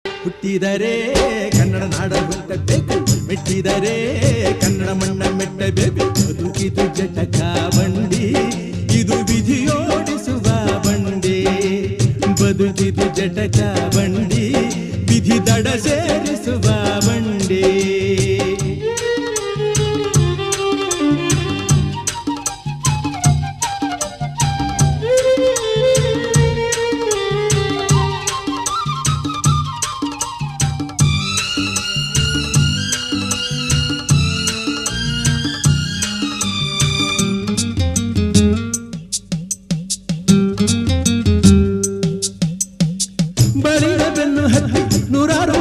ಹುಟ್ಟಿದರೆ ಕನ್ನಡ ನಾಡ ಹುಟ್ಟಬೇಕು, ಮೆಟ್ಟಿದರೆ ಕನ್ನಡ ಮಣ್ಣ ಮೆಟ್ಟಬೇಕು. ಬದುಕಿದು ಜಟಕ ಬಂಡಿ, ಇದು ವಿಧಿಯೋಡಿಸುವ ಬಂಡಿ. ಬದುಕಿದು ಜಟಕ ಬಂಡಿ, ವಿಧಿ ದಡ ಸೇರಿಸುವ ಬಂಡಿ. ಬಳಿದ ಬೆನ್ನು ಹತ್ತಿ ನೂರಾರು